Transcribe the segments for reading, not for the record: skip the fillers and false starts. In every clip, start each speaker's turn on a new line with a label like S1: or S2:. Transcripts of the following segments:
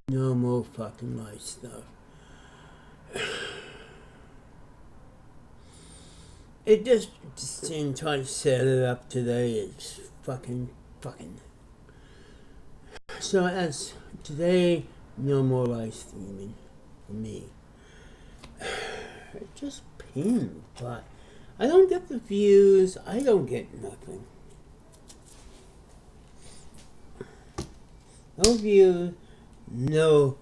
S1: No more fucking life stuff. It just seemed trying to set it up today. It's fucking. So as today, no more live streaming for me. It just pinned, but I don't get the views. I don't get nothing. No views. No.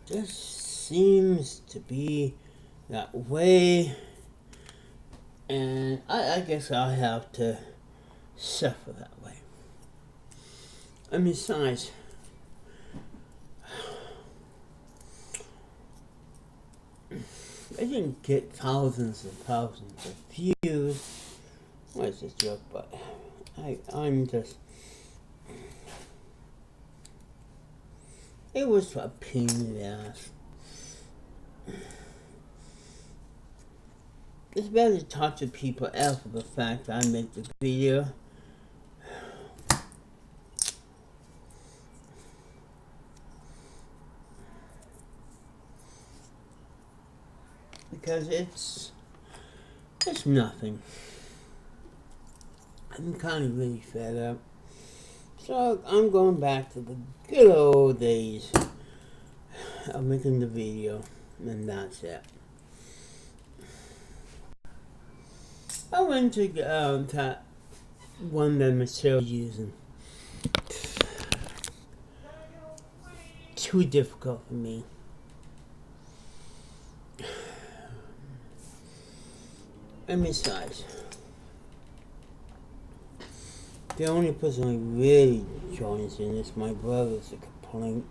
S1: Just seems to be that way, and I guess I have to suffer that way. And besides, I didn't get thousands and thousands of views. Well, it's a joke, but I'm just. It was a pain in the ass. It's better to talk to people after the fact that I make the video. Because it's nothing. I'm kind of really fed up. So I'm going back to the good old days of making the video, and that's it. I went to that one that Michelle's using. Too difficult for me. And besides, the only person who really joins in is my brother's a complaint.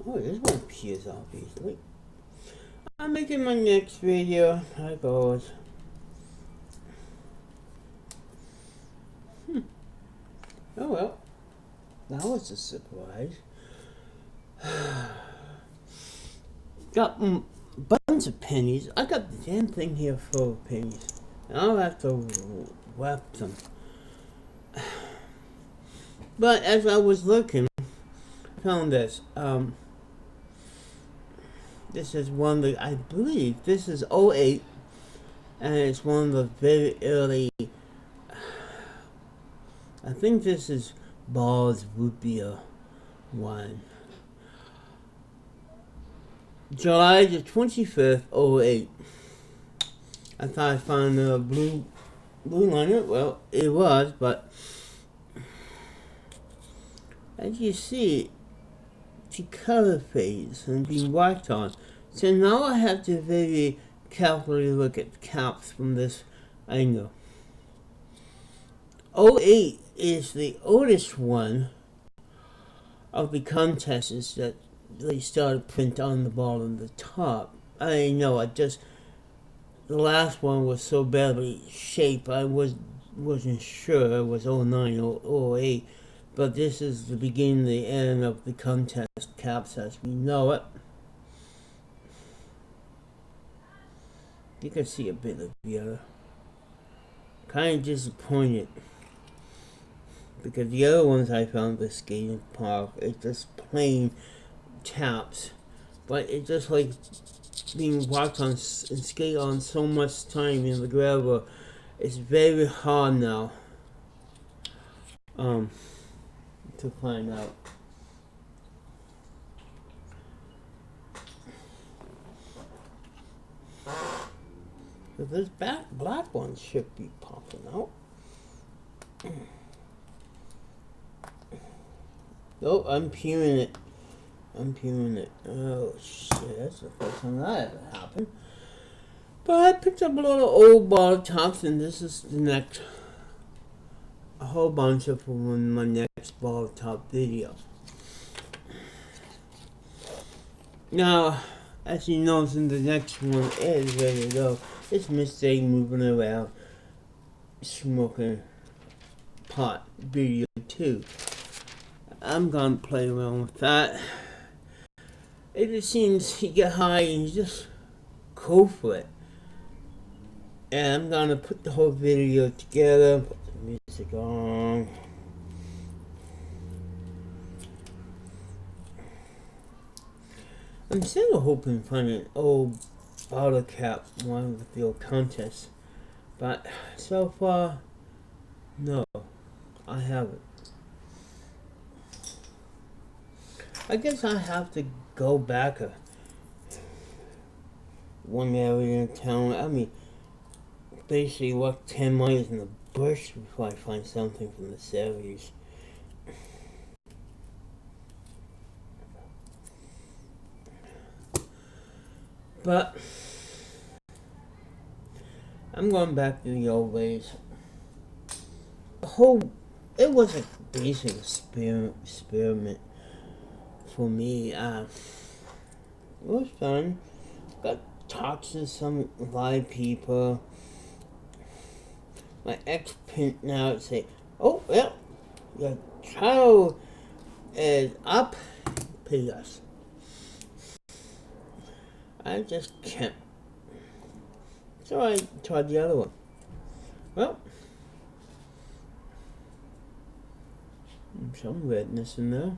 S1: Oh, this one appears obviously. I'm making my next video, I suppose. Oh well, that was a surprise. Got bunch of pennies. I got the damn thing here full of pennies. And I'll have to wrap them. But as I was looking, I found this. This is one that I believe this is '08, and it's one of the very early. I think this is Ball's Root Beer wine. July the 25th, '08. I thought I found a blue liner. Well, it was, but as you see, the color fades and being worked on. So now I have to very carefully look at caps from this angle. '08 is the oldest one of the contests that they started print on the bottom of the top. I know, the last one was so badly shaped, I wasn't sure it was '09 or '08, but this is the beginning, the end of the contest caps as we know it. You can see a bit of the other. Kind of disappointed, because the other ones I found the skating park, it's just plain taps, but it's just like being walked on and skate on so much time in the gravel. It's very hard now to find out. So this black one should be popping out. Oh, I'm peeling it. Oh shit, that's the first time that ever happened. But I picked up a lot of old bottle tops, and this is the next, a whole bunch of them in my next bottle top video. Now, as you notice in the next one is ready to go. It's Mistake moving around, smoking pot video 2. I'm gonna play around with that. It just seems you get high and you just go for it. And I'm gonna put the whole video together, put the music on. I'm still hoping to find an old bottle cap one with the old contest, but so far, no, I haven't. I guess I have to go back one area in town. I mean, basically walk 10 miles in the bush before I find something from the 70s. But I'm going back to the old ways. It was a basic experiment for me. It was fun. Got talks to some live people. My ex print now and say, "Oh well, your child is up. Pay us." I just can't. So I tried the other one. Well, some redness in there.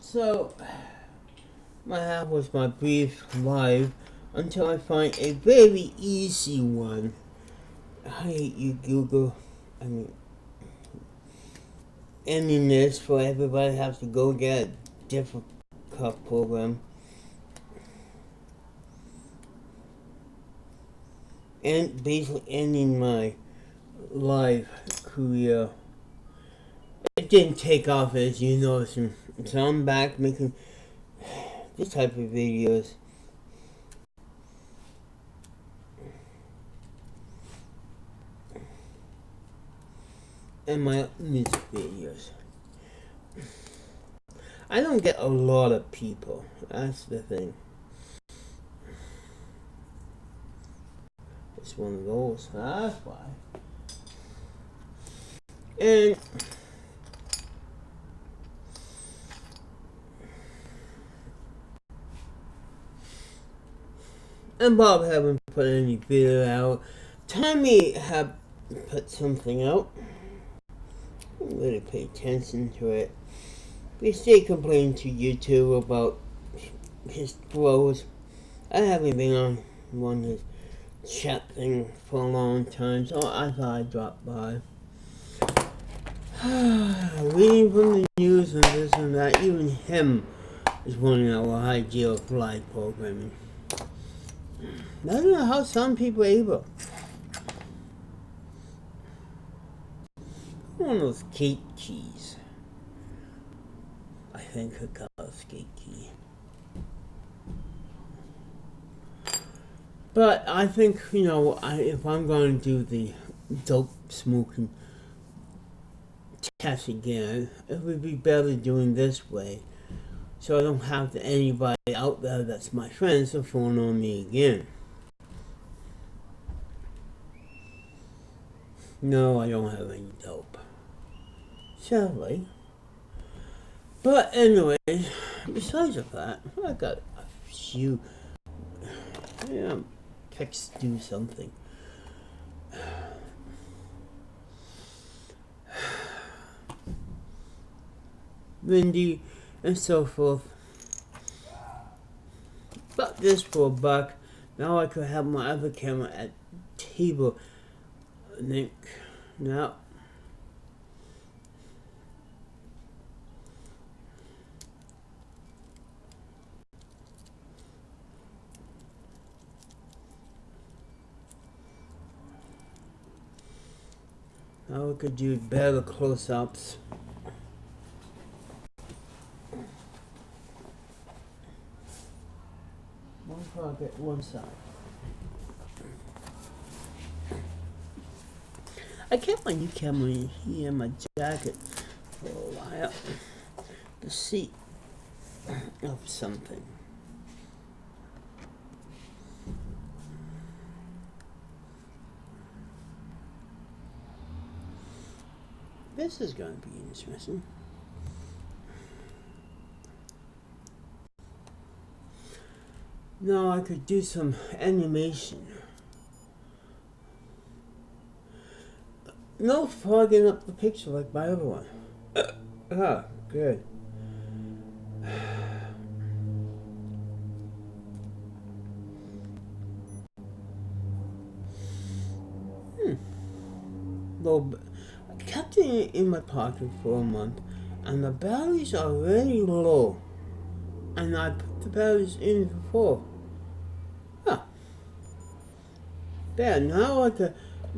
S1: So, my half was my brief live until I find a very easy one. I hate you, Google. I mean, ending this for everybody has to go get a difficult program. And basically ending my live career. It didn't take off as you know, so I'm back making this type of videos. And my music videos. I don't get a lot of people. That's the thing. It's one of those. That's why. And Bob haven't put any video out. Tommy have put something out. I don't really pay attention to it. We stay complaining to YouTube about his throws. I haven't been on one of his chat thing for a long time, so I thought I'd drop by. Reading from the news and this and that, even him is wondering our idea of live programming. I don't know how some people are able. One of those gate keys. I think I got a skate key. But I think, if I'm going to do the dope smoking test again, it would be better doing this way. So I don't have anybody out there that's my friends to phone on me again. No, I don't have any dope. Sadly. But anyway, besides of that, I got a few texts do something. Windy and so forth. Bought this for $1. Now I could have my other camera at the table. Nick, now. Now we could do better close-ups. One pocket, one side. I kept my new camera in here in my jacket for a while. The seat of something. This is going to be interesting. Now I could do some animation. No fogging up the picture like my other one. Ah, good. Well, I kept it in my pocket for a month, and the batteries are really low. And I put the batteries in before. Huh. There, now I could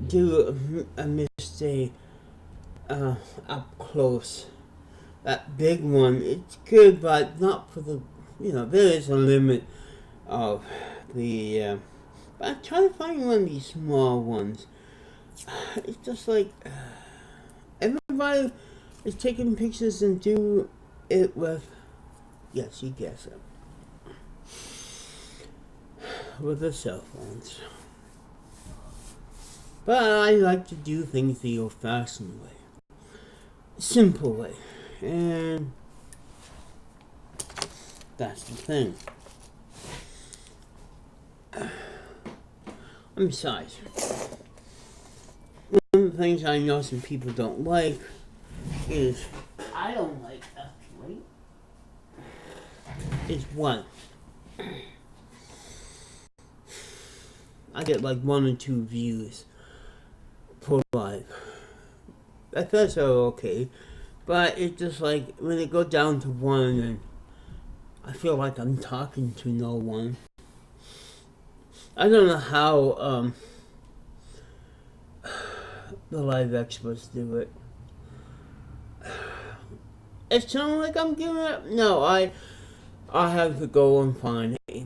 S1: do a mistake up close. That big one, it's good, but not for the, there is a limit of the, but I'm trying to find one of these small ones. It's just like, everybody is taking pictures and do it with, yes, you guess it, with the cell phones. But I like to do things the old-fashioned way, simple way, and that's the thing. And besides, one of the things I know some people don't like is, I don't like actually, is one. I get like 1 or 2 views per live. I thought so okay, but it's just like when it goes down to 1, and I feel like I'm talking to no one. I don't know how the live experts do it. It sounds like I'm giving up. No, I have to go and find a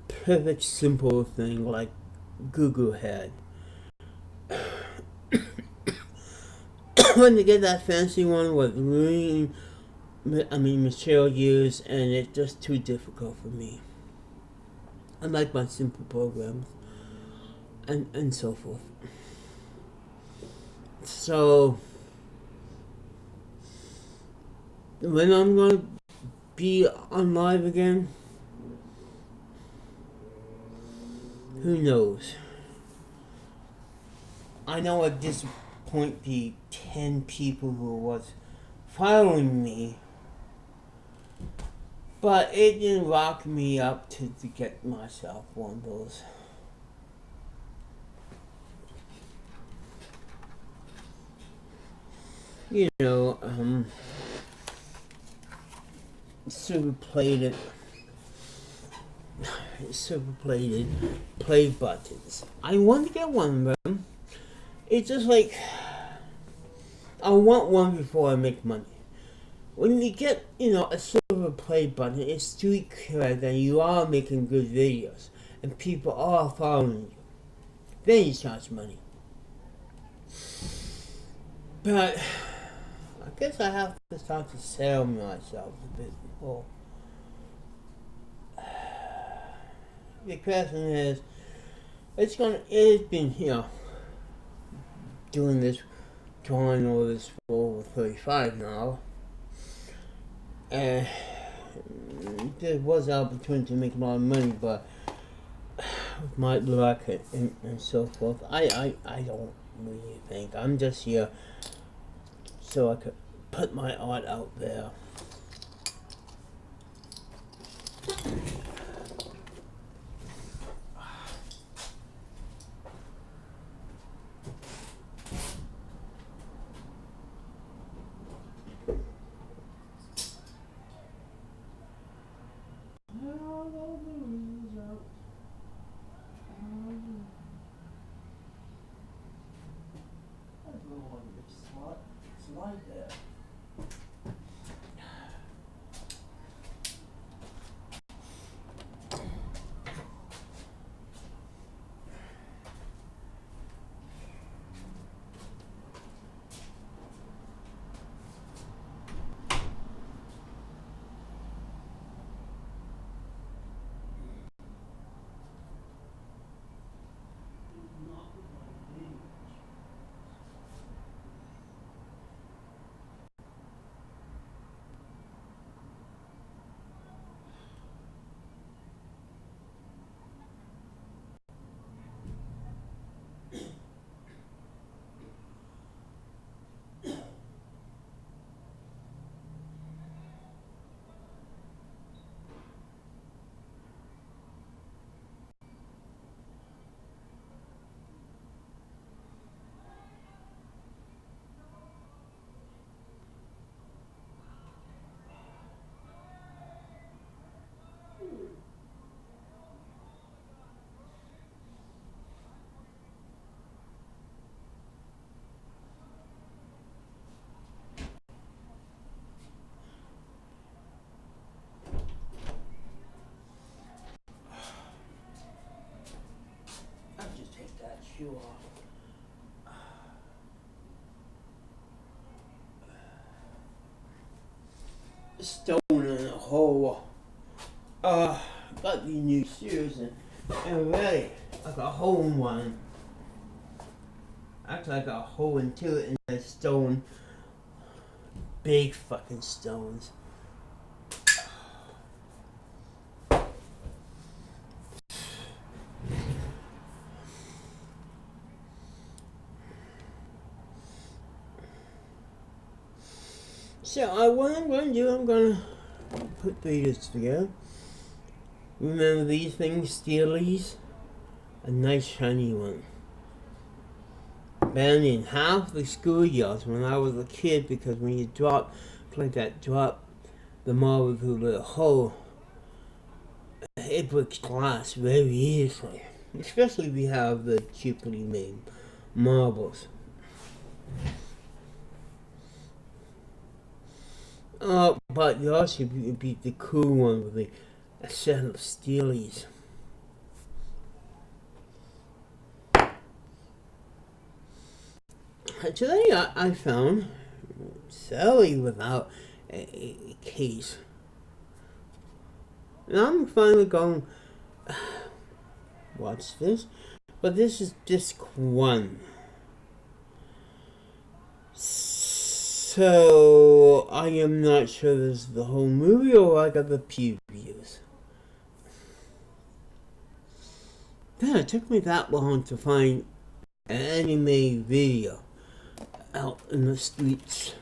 S1: perfect simple thing like Google had. When they get that fancy one with really, material used, and it's just too difficult for me. I like my simple programs and so forth. So when I'm gonna be on live again, who knows? I know at this point the 10 people who was following me, but it didn't rock me up to get myself one of those. Super plated play buttons. I want to get one of them. It's just like, I want one before I make money. When you get, a silver play button, it's to clear that you are making good videos and people are following you. Then you charge money. But I guess I have to start to sell myself a bit more. The question is, it's been, doing this, drawing all this for over 35 now. And there was an opportunity to make a lot of money, but with my luck and so forth, I don't really think. I'm just here so I could put my art out there. you off. Stone in a hole. Got these new shoes and really, like a hole in one. Actually, I got a hole in two in the stone. Big fucking stones. So, what I'm going to do, I'm going to put videos together. Remember these things, Steelies? A nice shiny one. Banned in half the schoolyards when I was a kid because when you drop the marble through the hole, it breaks glass very easily. Especially if you have the cheaply made marbles. But you also beat the cool one with a set of Steelies. Today I found Sally without a case. And I'm finally going, watch this, but this is disc 1. So, I am not sure this is the whole movie or I got the previews. Then it took me that long to find an anime video out in the streets.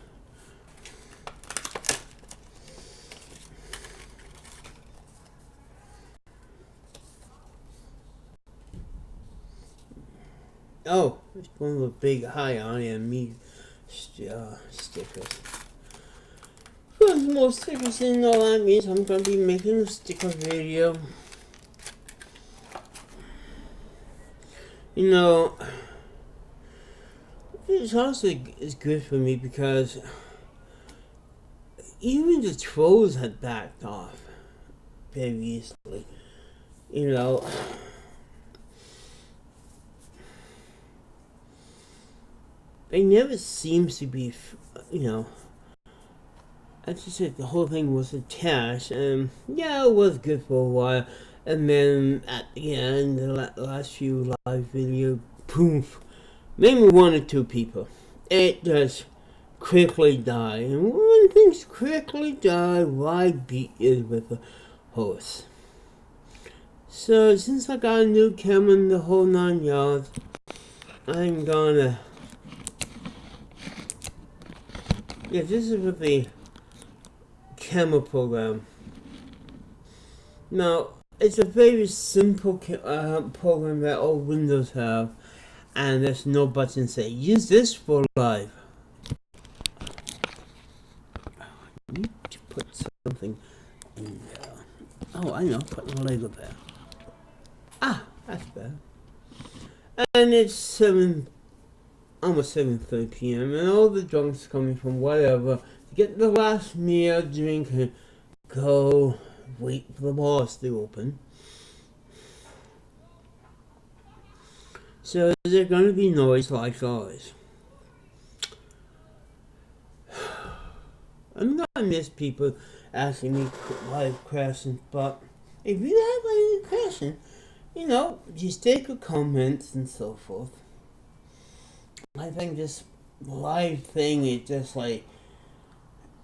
S1: Oh, it's one of the big Hi I Am Me stickers. There's more stickers in all that means I'm going to be making a sticker video. You know, this also is good for me because even the trolls had backed off very easily. You know, it never seems to be, you know, as you said, the whole thing was attached, and yeah, it was good for a while, and then at the end, the last few live video, poof, maybe 1 or 2 people. It just quickly died, and when things quickly die, why beat it with a horse? So, since I got a new camera in the whole 9 yards, I'm gonna... Yeah, this is with the camera program. Now, it's a very simple program that all Windows have, and there's no button saying use this for live. I need to put something in there. Oh, I know, put a Lego there. Ah, that's better. And it's almost 7:30 p.m. and all the drunk's coming from whatever to get the last meal, drink, and go wait for the bars to open. So there's going to be noise like always. I'm gonna miss people asking me live questions, but if you have any question, you know, just take a comments and so forth. I think this live thing is just like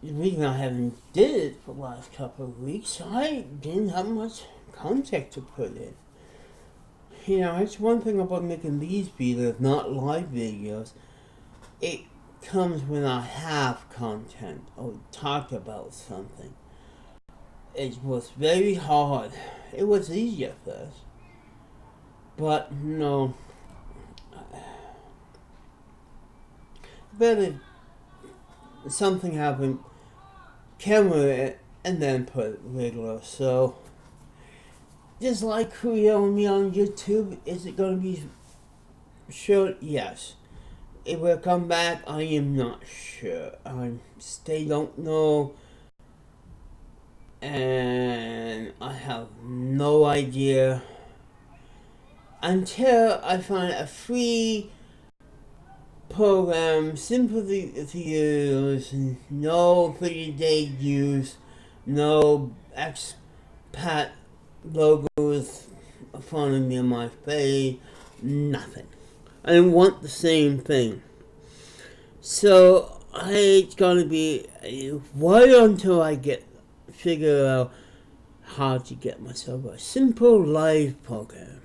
S1: the reason I haven't did it for the last couple of weeks. I didn't have much content to put in. You know, it's one thing about making these videos, not live videos. It comes when I have content or talk about something. It was very hard. It was easy at first, but no. Better something happen, camera it, and then put it regular. So, just like Creo me on YouTube, is it going to be short? Yes. It will come back. I am not sure. I still don't know, and I have no idea. until I find a free program, simple to use, no 30-day use, no expat logos following me on my face, nothing. I want the same thing. So it's gonna be right until I figure out how to get myself a simple live program.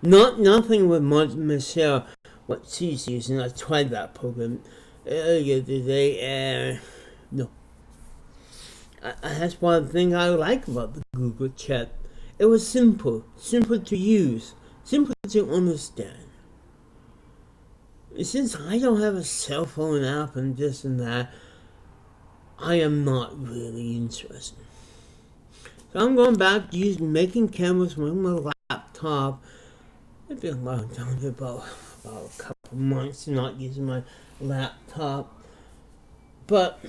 S1: Nothing with Michelle, what she's using. I tried that program earlier today, no. That's one thing I like about the Google Chat. It was simple to use, simple to understand. Since I don't have a cell phone app and this and that, I am not really interested. So I'm going back to making cameras with my laptop. It's been a long time, about a couple months not using my laptop. But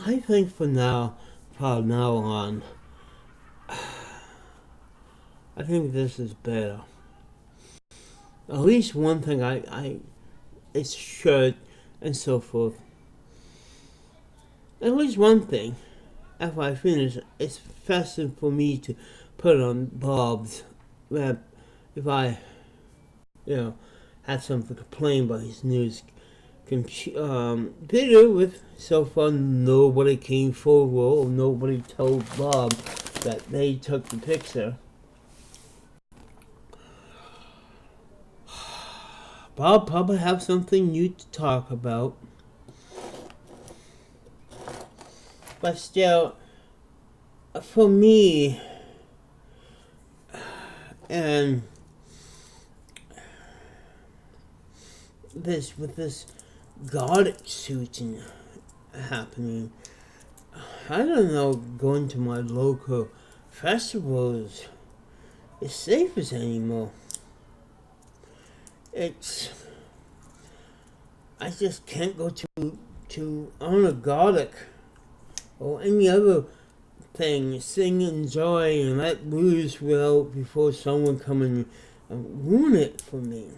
S1: I think from now on, I think this is better. At least one thing it's shirt and so forth. At least one thing, after I finish, it's faster for me to put on Bob's. If I, had something to complain about his news video with, so far nobody came forward or nobody told Bob that they took the picture. Bob probably have something new to talk about. But still, for me, and with this garlic shooting happening, I don't know, going to my local festivals is safe as anymore. I just can't go to Honor Garlic or any other thing, sing, enjoy, and let loose before someone come and ruin it for me.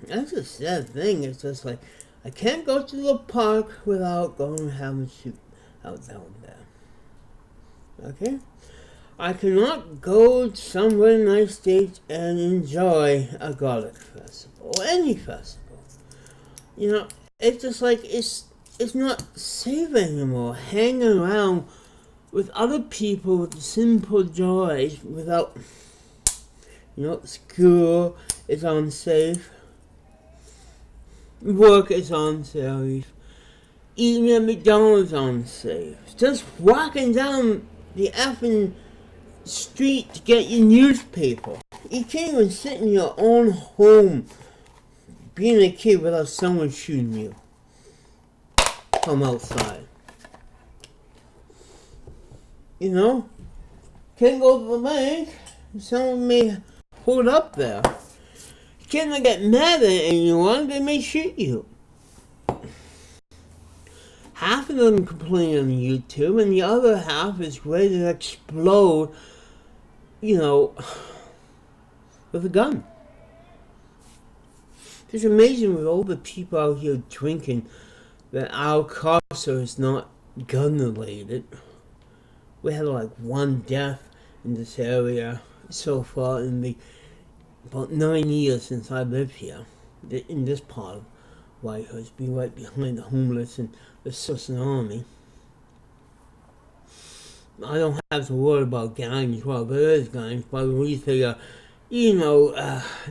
S1: That's a sad thing. It's just like, I can't go to the park without going and having a shoot out down there. Okay? I cannot go somewhere in the United States and enjoy a garlic festival or any festival. It's just like it's not safe anymore. Hanging around with other people with simple joys without, school is unsafe. Work is unsafe. Eating at McDonald's is unsafe. Just walking down the effing street to get your newspaper. You can't even sit in your own home being a kid without someone shooting you from outside. Can't go to the bank. Someone may hold up there. You can't get mad at anyone, they may shoot you. Half of them complain on YouTube, and the other half is ready to explode, with a gun. It's amazing with all the people out here drinking that our culture is not gun-related. We had one death in this area so far in the about 9 years since I lived here, in this part of Whitehurst, being right behind the homeless and the Southern Army. I don't have to worry about gangs. Well, there is gangs, but at least they are,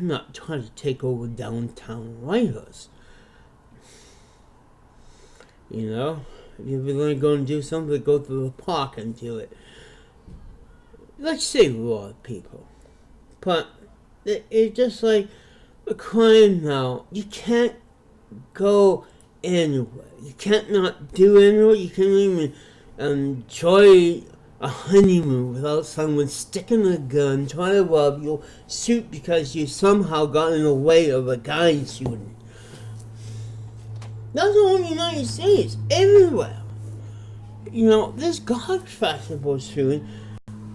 S1: not trying to take over downtown Whitehurst. If you're really going to do something, go to the park and do it. Let's save a lot of people. But it's just like a crime now. You can't go anywhere. You can't not do anywhere. You can't even enjoy a honeymoon without someone sticking a gun, trying to rob your suit because you somehow got in the way of a guy shooting. That's not only the United States, everywhere. This garlic festival shooting,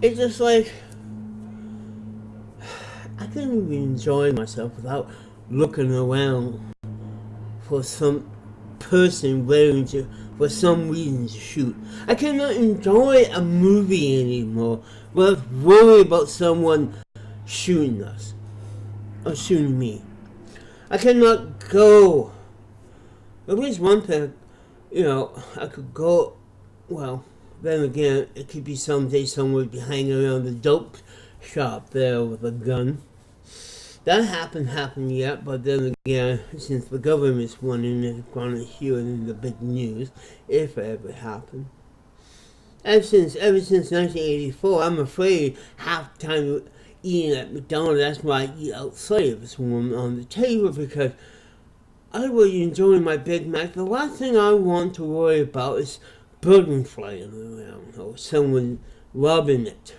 S1: it's just like, I couldn't even enjoy myself without looking around for some person willing to, for some reason, to shoot. I cannot enjoy a movie anymore without worry about someone shooting us or shooting me. I cannot go. At least one thing, I could go. Well, then again, it could be someday someone would be hanging around the dope shop there with a gun. That happened yet, but then again, since the government's wanting it, going to hear it in the big news, if it ever happened. Ever since 1984, I'm afraid half the time eating at McDonald's, that's why I eat outside if it's warm on the table, because I really enjoy my Big Mac. The last thing I want to worry about is building flying around or someone robbing it.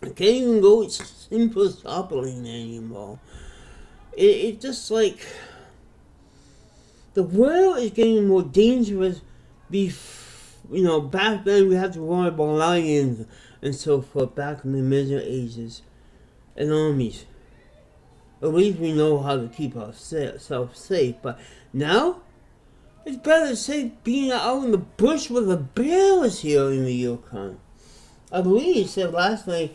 S1: I can't even go simple shopping anymore. It's just like the world is getting more dangerous. Back then we had to worry about lions and so forth. Back in the Middle Ages and armies. At least we know how to keep ourselves safe. But now it's better safe being out in the bush with the bears here in the Yukon. I believe he said last night.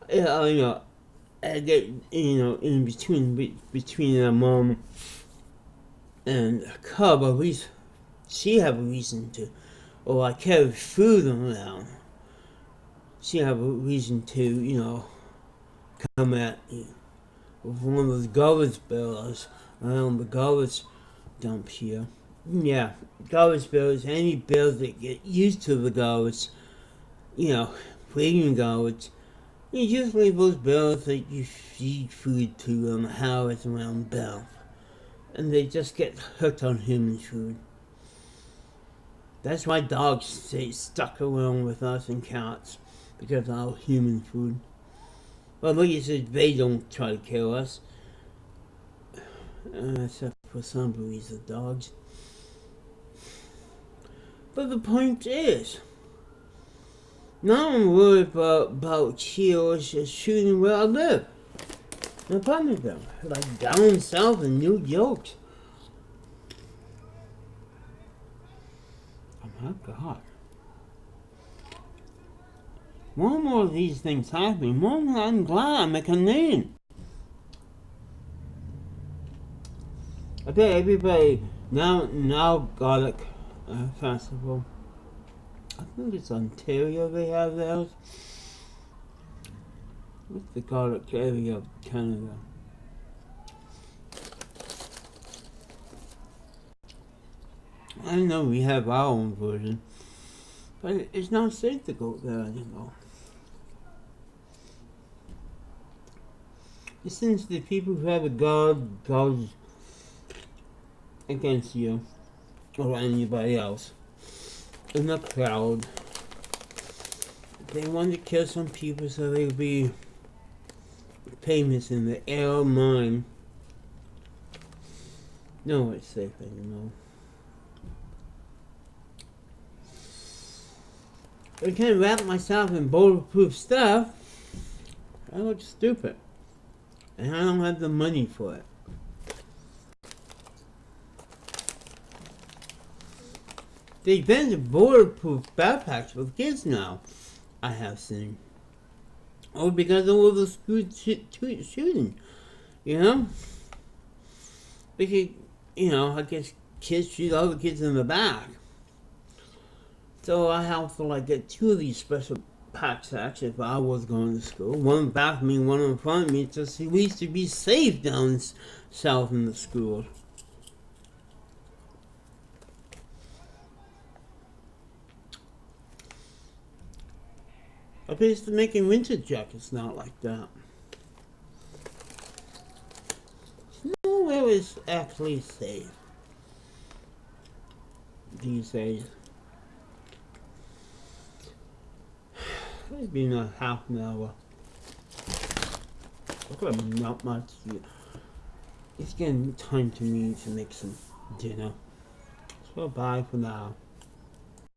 S1: I get in between a mom and a cub. At least she have a reason to, or I carry food around. She have a reason to come at me with one of those garbage barrels around the garbage dump here. Yeah, garbage barrels. Any barrels that get used to the garbage, cleaning garbage. Usually those barrels that you feed food to on the highways around Banff. And they just get hooked on human food. That's why dogs stay stuck around with us and cats, because of our human food. Well, like you said, they don't try to kill us. Except for some breeds of dogs. But the point is, now I'm worried about killers shooting where I live. In Apartmentville, like down south in New York. Oh my God. More and more of these things happening, more and more I'm glad I'm a Canadian. I bet everybody now Garlic Festival. I think it's Ontario they have those. What's the garlic area of Canada? I know we have our own version, but it's not safe to go there anymore. Since the people who have a god goes against you or anybody else in the crowd, they want to kill some people so there'll be payments in the air mine. No, it's safe anymore. I can't wrap myself in bulletproof stuff. I look stupid. And I don't have the money for it. They invented bulletproof backpacks for kids now, I have seen. Oh, because of all the school shooting, Because, I guess kids shoot other kids in the back. So I have to get two of these special pack-sacks if I was going to school. One back of me, one in front of me, just at least to be safe down south in the school. At least making winter jackets not like that. Nowhere is actually safe these days. It's been a half an hour. Not much. It's getting time to me to make some dinner. So bye for now.